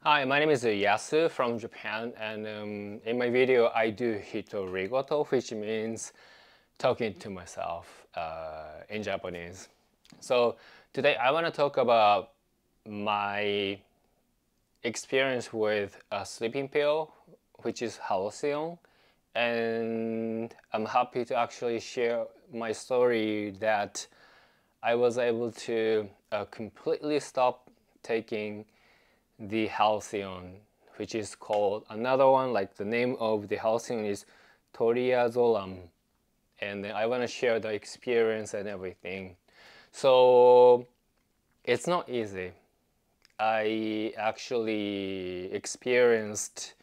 Hi, my name is Yasu from Japan, and in my video I do hitorigoto, which means talking to myself in Japanese. So today I want to talk about my experience with a sleeping pill, which is Halcion, and I'm happy to actually share my story that I was able to completely stop taking the Halcion, which is called another one, like the name of the Halcion is Triazolam, and I want to share the experience and everything. So it's not easy. I actually experienced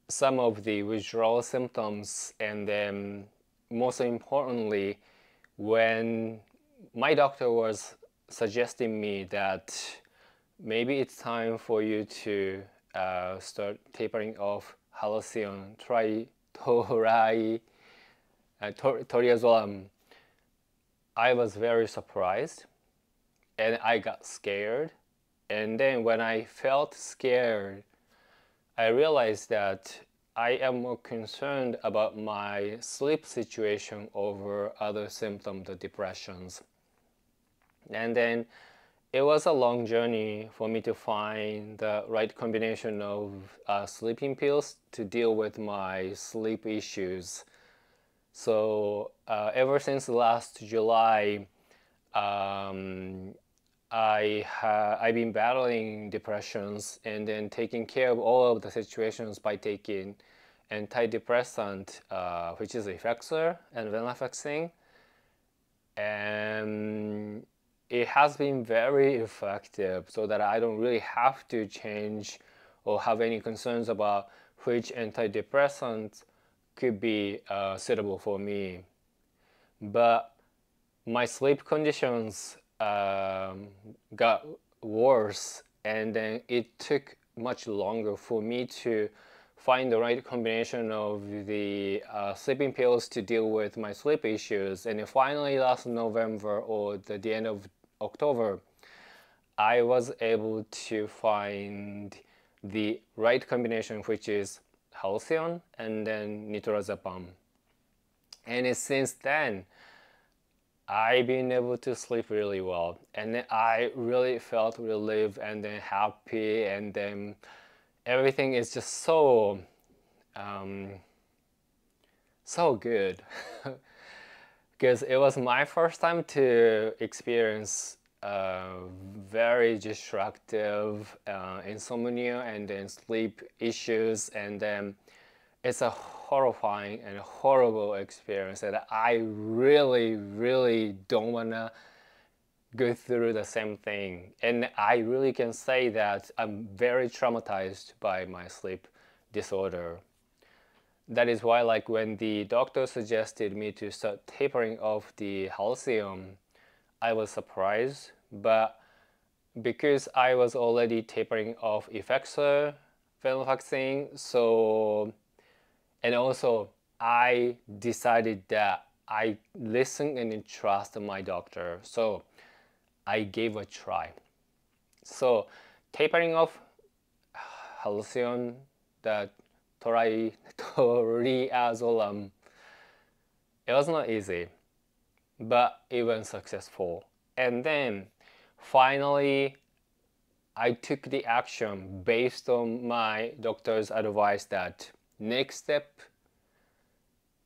some of the withdrawal symptoms, and then most importantly, when my doctor was suggesting me that maybe it's time for you to start tapering off Halcion, Triazolam, I was very surprised and I got scared. And then when I felt scared, I realized that I am more concerned about my sleep situation over other symptoms, the depressions. And then it was a long journey for me to find the right combination of sleeping pills to deal with my sleep issues. So ever since last July, I've been battling depressions and then taking care of all of the situations by taking antidepressant, which is effexor and venlafaxine, and it has been very effective so that I don't really have to change or have any concerns about which antidepressant could be suitable for me. But my sleep conditions got worse, and then it took much longer for me to find the right combination of the sleeping pills to deal with my sleep issues. And then finally last November or the end of October, I was able to find the right combination, which is Halcion and then Nitrazepam. And since then, I've been able to sleep really well, and then I really felt relieved and then happy, and then everything is just so so good because it was my first time to experience very destructive insomnia and then sleep issues, and then it's a horrifying and horrible experience that I really don't wanna go through the same thing. And I really can say that I'm very traumatized by my sleep disorder. That is why, like, when the doctor suggested me to start tapering off the Halcion, I was surprised, but because I was already tapering off effexor, venlafaxine, so, and also I decided that I listen and trust my doctor, so I gave a try. So tapering off Halcion, the Triazolam, it was not easy, but it was successful. And then finally I took the action based on my doctor's advice that next step,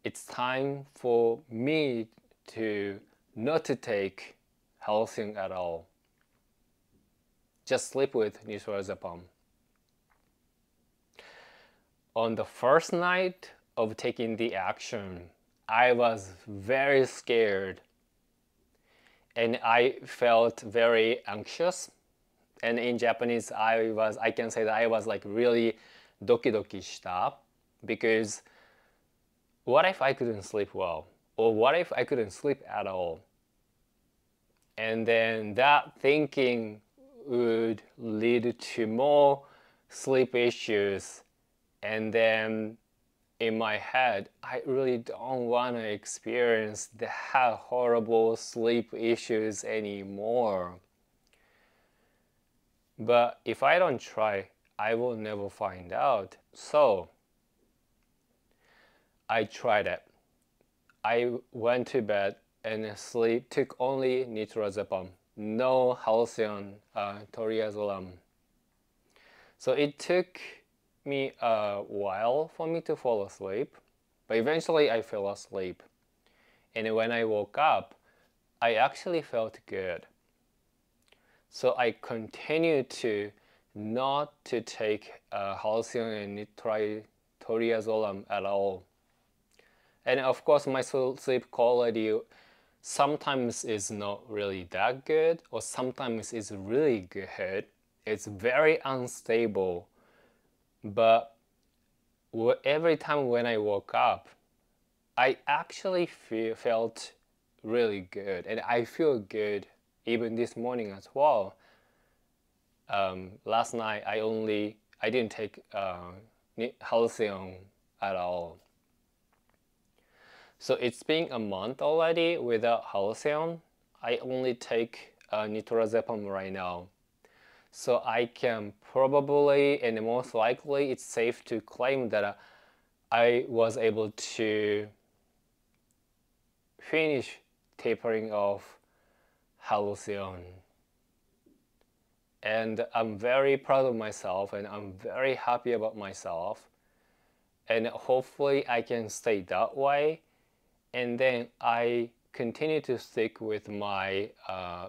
it's time for me to not to take Halcion at all. Just sleep with Nitrazepam. On the first night of taking the action, I was very scared and I felt very anxious. And in Japanese, I can say that I was like really doki-doki shita, because what if I couldn't sleep well? Or what if I couldn't sleep at all? And then that thinking would lead to more sleep issues. And then in my head, I really don't want to experience the horrible sleep issues anymore. But if I don't try, I will never find out. So I tried it. I went to bed and took only Nitrazepam, no Halcion, Triazolam. So it took me a while for me to fall asleep, but eventually I fell asleep. And when I woke up, I actually felt good. So I continued to not to take Halcion and Triazolam at all. And of course, my sleep quality sometimes is not really that good, or sometimes it's really good. It's very unstable. But every time when I woke up, I actually felt really good, and I feel good even this morning as well. Last night I didn't take Halcyon at all. So it's been a month already without Halcyon. I only take Nitrazepam right now. So I can probably, and most likely, it's safe to claim that I was able to finish tapering off Halcion. And I'm very proud of myself, and I'm very happy about myself. And hopefully I can stay that way. And then I continue to stick with my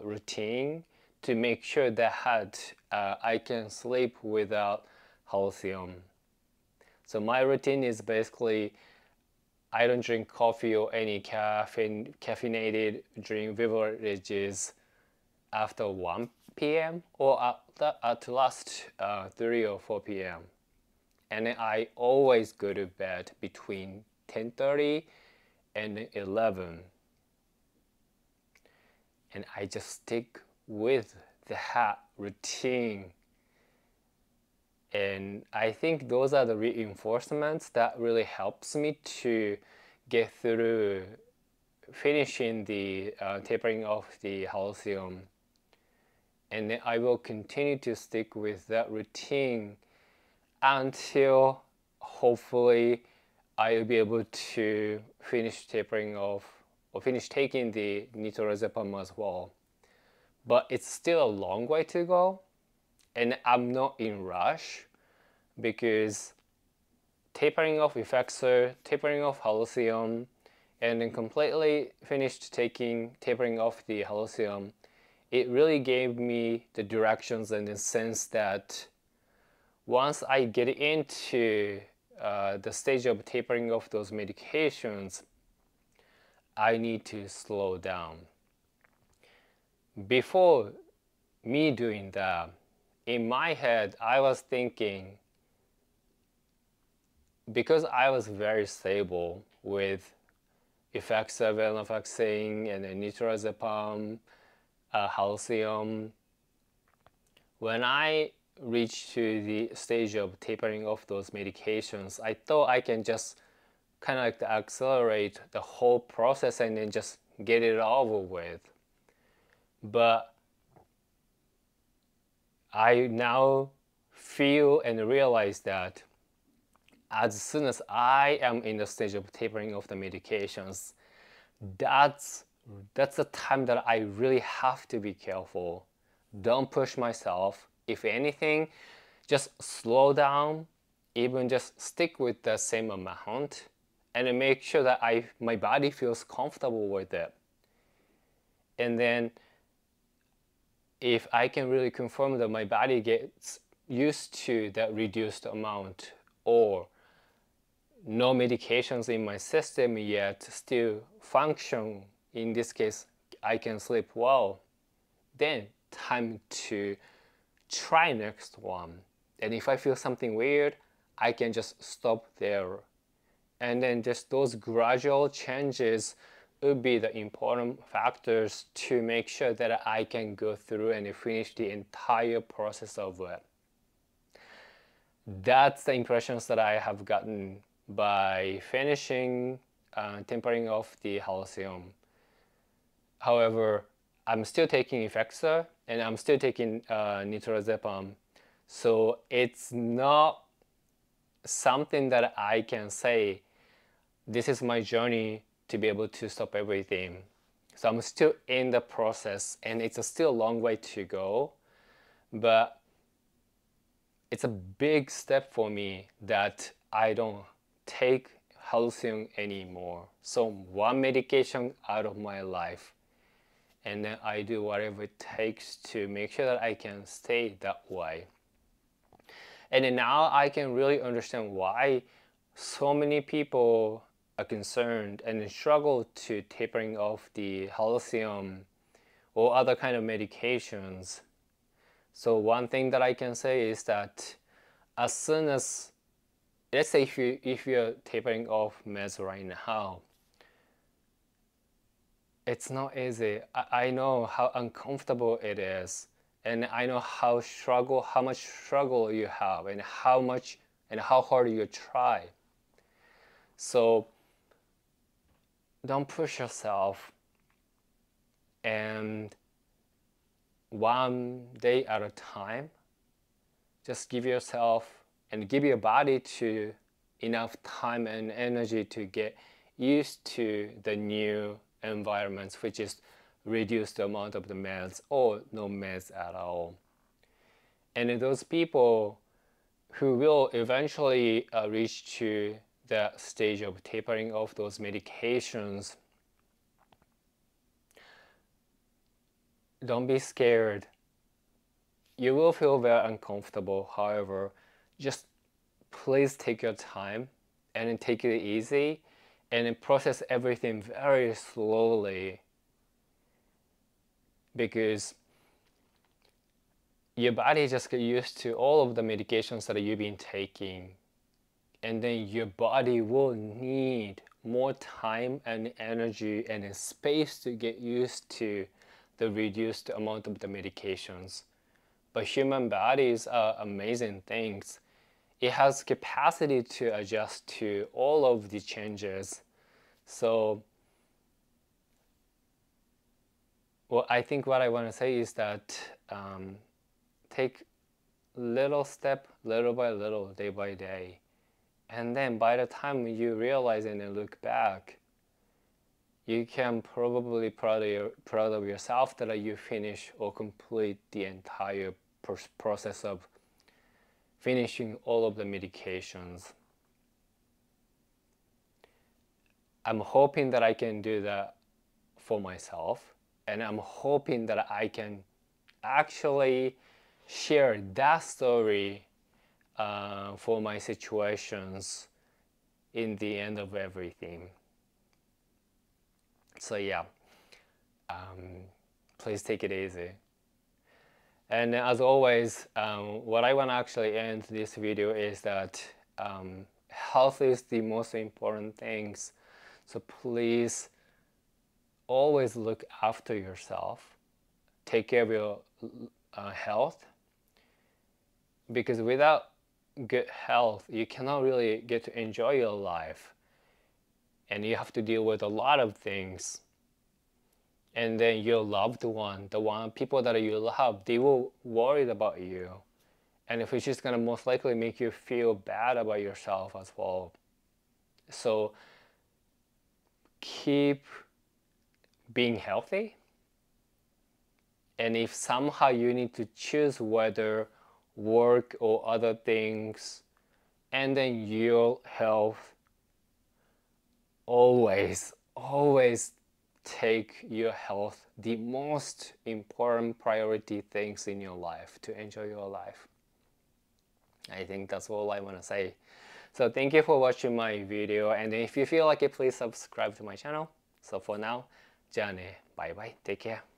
routine to make sure that I can sleep without Halcion. So my routine is basically I don't drink coffee or any caffeinated drink beverages after 1 p.m. or at last 3 or 4 p.m. And I always go to bed between 10:30 and 11. And I just stick with that routine. And I think those are the reinforcements that really helps me to get through finishing the tapering off the Halcion. And then I will continue to stick with that routine until hopefully I will be able to finish tapering off or finish taking the Nitrazepam as well. But it's still a long way to go, and I'm not in rush because tapering off effexor, tapering off Halcion, and then completely finished tapering off the Halcion, it really gave me the directions and the sense that once I get into the stage of tapering off those medications, I need to slow down. Before me doing that, in my head, I was thinking, because I was very stable with effexor, venlafaxine, and Nitrazepam, Halcion, when I reached to the stage of tapering off those medications, I thought I can just kind of like accelerate the whole process and then just get it over with. But I now feel and realize that as soon as I am in the stage of tapering off the medications, that's the time that I really have to be careful. Don't push myself. If anything, just slow down, even just stick with the same amount, and make sure that my body feels comfortable with it. And then if I can really confirm that my body gets used to that reduced amount, or no medications in my system yet still function, in this case I can sleep well, then time to try next one. And if I feel something weird, I can just stop there. And then just those gradual changes would be the important factors to make sure that I can go through and finish the entire process of it. That's the impressions that I have gotten by finishing tapering off the Halcion. However, I'm still taking effexor and I'm still taking Nitrazepam. So it's not something that I can say, this is my journey to be able to stop everything. So I'm still in the process, and it's still a long way to go, but it's a big step for me that I don't take Halcion anymore. So one medication out of my life, and then I do whatever it takes to make sure that I can stay that way. And then now I can really understand why so many people are concerned and struggle to tapering off the Halcion or other kind of medications. So one thing that I can say is that as soon as, let's say if you're tapering off meds right now, it's not easy. I know how uncomfortable it is, and I know how much struggle you have, and how hard you try. So don't push yourself, and one day at a time, just give yourself and give your body to enough time and energy to get used to the new environments, which is reduce the amount of the meds or no meds at all. And those people who will eventually reach to the stage of tapering off those medications, don't be scared. You will feel very uncomfortable. However, just please take your time and take it easy and process everything very slowly, because your body just get used to all of the medications that you've been taking, and then your body will need more time and energy and space to get used to the reduced amount of the medications. But human bodies are amazing things. It has capacity to adjust to all of the changes. So I think what I want to say is that take little step, little by little, day by day. And then by the time you realize and then look back, you can probably proud of yourself that you finish or complete the entire process of finishing all of the medications. I'm hoping that I can do that for myself, and I'm hoping that I can actually share that story for my situations in the end of everything. So yeah, please take it easy. And as always, what I want to actually end this video is that health is the most important things. So please always look after yourself. Take care of your health, because without good health, you cannot really get to enjoy your life. And you have to deal with a lot of things. And then your loved one, people that you love, they will worry about you. And if it's just gonna most likely make you feel bad about yourself as well. So keep being healthy. And if somehow you need to choose whether work or other things, and then your health, always take your health the most important priority things in your life to enjoy your life. I think that's all I want to say. So thank you for watching my video, and if you feel like it, please subscribe to my channel. So for now, じゃあね、バイバイ、take care.